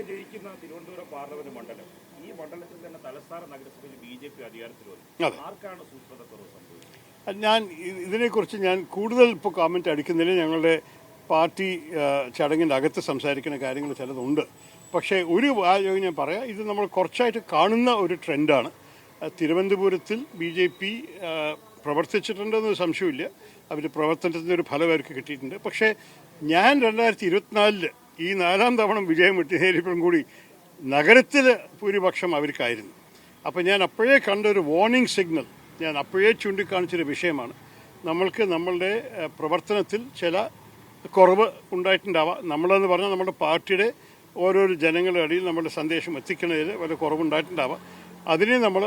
ജയിക്കുന്ന തിരുവനന്തപുരം പാർലമെന്റ് മണ്ഡലം, ഈ മണ്ഡലത്തിൽ തന്നെ തലസ്ഥാന നഗരസഭയിൽ ബി.ജെ.പി. അധികാരത്തിൽ വന്നു. ആർക്കാണ് സൂക്ഷ്മതക്കുറവ് സംഭവിച്ചത്? ഞാൻ ഇതിനെക്കുറിച്ച് കൂടുതൽ ഇപ്പോൾ കമൻറ്റ് അടിക്കുന്നില്ല. ഞങ്ങളുടെ പാർട്ടി ചടങ്ങിൻ്റെ അകത്ത് സംസാരിക്കുന്ന കാര്യങ്ങൾ ചിലതുണ്ട്. പക്ഷേ ഒരു കാര്യം ഞാൻ പറയാം, ഇത് നമ്മൾ കുറച്ചായിട്ട് കാണുന്ന ഒരു ട്രെൻഡാണ്. തിരുവനന്തപുരത്തിൽ ബി.ജെ.പി. പ്രവർത്തിച്ചിട്ടുണ്ടെന്ന് സംശയമില്ല. അവർ പ്രവർത്തനത്തിൻ്റെ ഒരു ഫലം അവർക്ക് കിട്ടിയിട്ടുണ്ട്. പക്ഷേ ഞാൻ 2024 ഈ 4ാം തവണ വിജയം നേരിയപ്പോഴും കൂടി നഗരത്തിൽ ഭൂരിപക്ഷം അവർക്കായിരുന്നു. അപ്പോൾ ഞാൻ അപ്പോഴേ കണ്ടൊരു വാർണിംഗ് സിഗ്നൽ ഞാൻ അപ്പോഴേ ചൂണ്ടിക്കാണിച്ചൊരു വിഷയമാണ്. നമ്മൾക്ക് നമ്മളുടെ പ്രവർത്തനത്തിൽ ചില കുറവ് ഉണ്ടായിട്ടുണ്ടാവാം. നമ്മളെന്ന് പറഞ്ഞാൽ നമ്മുടെ പാർട്ടിയുടെ ഓരോരോ ജനങ്ങളുടെ ഇടയിൽ നമ്മുടെ സന്ദേശം എത്തിക്കുന്നതിൽ വല്ല കുറവുണ്ടായിട്ടുണ്ടാവാം. അതിനെ നമ്മൾ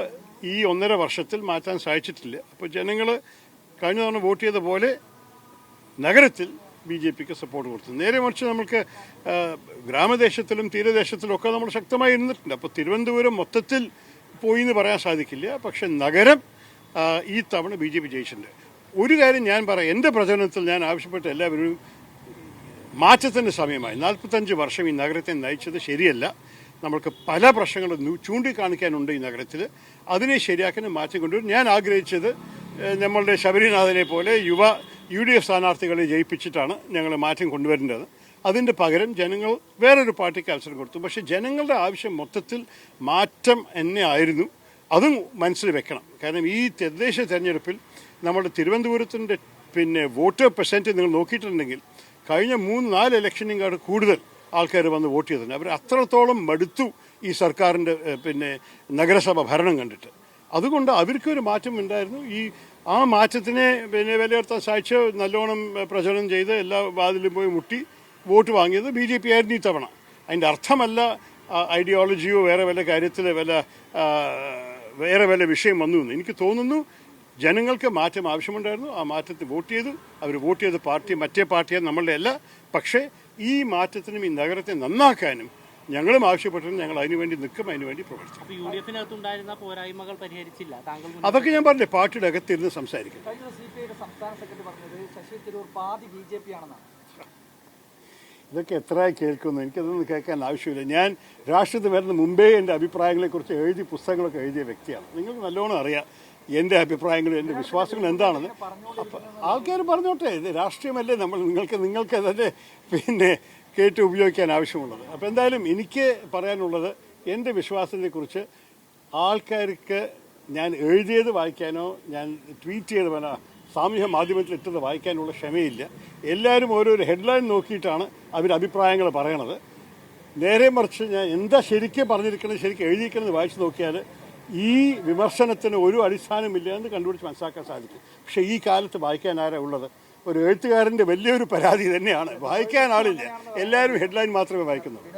ഈ 1.5 വർഷത്തിൽ മാറ്റാൻ സാധിച്ചിട്ടില്ല. അപ്പോൾ ജനങ്ങൾ കഴിഞ്ഞ തവണ വോട്ട് ചെയ്ത പോലെ നഗരത്തിൽ ബി.ജെ.പിക്ക് സപ്പോർട്ട് കൊടുത്തു. നേരെ മറിച്ച് നമുക്ക് ഗ്രാമദേശത്തിലും തീരദേശത്തിലും ഒക്കെ നമ്മൾ ശക്തമായി ഇരുന്നിട്ടുണ്ട്. അപ്പോൾ തിരുവനന്തപുരം മൊത്തത്തിൽ പോയി എന്ന് പറയാൻ സാധിക്കില്ല. പക്ഷെ നഗരം ഈ തവണ ബി.ജെ.പി. ജയിച്ചിട്ടുണ്ട്. ഒരു കാര്യം ഞാൻ പറയാം, എൻ്റെ പ്രചരണത്തിൽ ഞാൻ ആവശ്യപ്പെട്ട എല്ലാവരും മാറ്റത്തിൻ്റെ സമയമായി. 45 വർഷം ഈ നഗരത്തെ നയിച്ചത് ശരിയല്ല. നമ്മൾക്ക് പല പ്രശ്നങ്ങളും ചൂണ്ടിക്കാണിക്കാനുണ്ട് ഈ നഗരത്തിൽ. അതിനെ ശരിയാക്കാൻ മാറ്റം കൊണ്ടുവരും. ഞാൻ ആഗ്രഹിച്ചത് നമ്മളുടെ ശബരിനാഥനെ പോലെ യുവ UDF സ്ഥാനാർത്ഥികളെ ജയിപ്പിച്ചിട്ടാണ് ഞങ്ങൾ മാറ്റം കൊണ്ടുവരേണ്ടത്. അതിൻ്റെ പകരം ജനങ്ങൾ വേറൊരു പാർട്ടിക്ക് അവസരം കൊടുത്തു. പക്ഷേ ജനങ്ങളുടെ ആവശ്യം മൊത്തത്തിൽ മാറ്റം തന്നെ ആയിരുന്നു. അതും മനസ്സിൽ വെക്കണം. കാരണം ഈ തദ്ദേശ തെരഞ്ഞെടുപ്പിൽ നമ്മുടെ തിരുവനന്തപുരത്തിൻ്റെ വോട്ടർ പെർസെൻറ്റ് നിങ്ങൾ നോക്കിയിട്ടുണ്ടെങ്കിൽ കഴിഞ്ഞ 3-4 ഇലക്ഷനും കൂടുതൽ ആൾക്കാർ വന്ന് വോട്ട് ചെയ്തിട്ടുണ്ട്. അവർ അത്രത്തോളം മടുത്തു ഈ സർക്കാരിൻ്റെ നഗരസഭ ഭരണം കണ്ടിട്ട്. അതുകൊണ്ട് അവർക്കൊരു മാറ്റം ഉണ്ടായിരുന്നു. ആ മാറ്റത്തിനെ വിലയിരുത്താൻ സാധിച്ച് നല്ലോണം പ്രചരണം ചെയ്ത് എല്ലാ വാതിലും പോയി മുട്ടി വോട്ട് വാങ്ങിയത് ബി.ജെ.പി. ആയിരുന്നു ഈ തവണ. അതിൻ്റെ അർത്ഥമല്ല ഐഡിയോളജിയോ വേറെ വല്ല കാര്യത്തിൽ വേറെ വല്ല വിഷയം വന്നു എന്ന്. എനിക്ക് തോന്നുന്നു ജനങ്ങൾക്ക് മാറ്റം ആവശ്യമുണ്ടായിരുന്നു. ആ മാറ്റത്തിൽ വോട്ട് ചെയ്തു. അവർ വോട്ട് ചെയ്ത പാർട്ടി മറ്റേ പാർട്ടിയാണ്, നമ്മളുടെ അല്ല. പക്ഷേ ഈ മാറ്റത്തിനും ഈ നഗരത്തെ നന്നാക്കാനും ഞങ്ങളും ആവശ്യപ്പെട്ടിട്ട് ഞങ്ങൾ അതിനുവേണ്ടി നിൽക്കും, അതിനുവേണ്ടി പ്രവർത്തിക്കും. അതൊക്കെ ഞാൻ പറഞ്ഞില്ലേ, പാർട്ടിയുടെ അകത്തിരുന്ന് സംസാരിക്കും. ഇതൊക്കെ എത്രയായി കേൾക്കുന്നു, എനിക്കതൊന്നും കേൾക്കാൻ ആവശ്യമില്ല. ഞാൻ രാഷ്ട്രീയത്തിൽ വരുന്ന മുമ്പേ എൻ്റെ അഭിപ്രായങ്ങളെക്കുറിച്ച് എഴുതി പുസ്തകങ്ങളൊക്കെ എഴുതിയ വ്യക്തിയാണ്. നിങ്ങൾക്ക് നല്ലോണം അറിയാം എൻ്റെ അഭിപ്രായങ്ങളും എൻ്റെ വിശ്വാസങ്ങളും എന്താണെന്ന്. അപ്പം ആൾക്കാർ പറഞ്ഞോട്ടെ, ഇത് രാഷ്ട്രീയമല്ലേ, നിങ്ങൾക്ക് തന്നെ കേട്ട് ഉപയോഗിക്കാൻ ആവശ്യമുള്ളത്. അപ്പോൾ എന്തായാലും എനിക്ക് പറയാനുള്ളത്, എൻ്റെ വിശ്വാസത്തെക്കുറിച്ച് ആൾക്കാർക്ക് ഞാൻ എഴുതിയത് വായിക്കാനോ ഞാൻ ട്വീറ്റ് ചെയ്ത് സാമൂഹ്യ മാധ്യമത്തിൽ ഇട്ടത് വായിക്കാനുള്ള ക്ഷമയില്ല. എല്ലാവരും ഓരോരോ ഹെഡ്ലൈൻ നോക്കിയിട്ടാണ് അവർ അഭിപ്രായങ്ങൾ പറയണത്. നേരെ മറിച്ച് ഞാൻ എന്താ ശരിക്കും പറഞ്ഞിരിക്കുന്നത്, ശരിക്കും എഴുതിയിരിക്കുന്നത് വായിച്ച് നോക്കിയാൽ ഈ വിമർശനത്തിന് ഒരു അടിസ്ഥാനമില്ല എന്ന് കണ്ടുപിടിച്ച് മനസ്സിലാക്കാൻ സാധിക്കും. പക്ഷേ ഈ കാലത്ത് വായിക്കാൻ ആരാ ഉള്ളത്? ഒരു എഴുത്തുകാരൻ്റെ വലിയൊരു പരാതി തന്നെയാണ്, വായിക്കാൻ ആളില്ല. എല്ലാവരും ഹെഡ്ലൈൻ മാത്രമേ വായിക്കുന്നുള്ളൂ.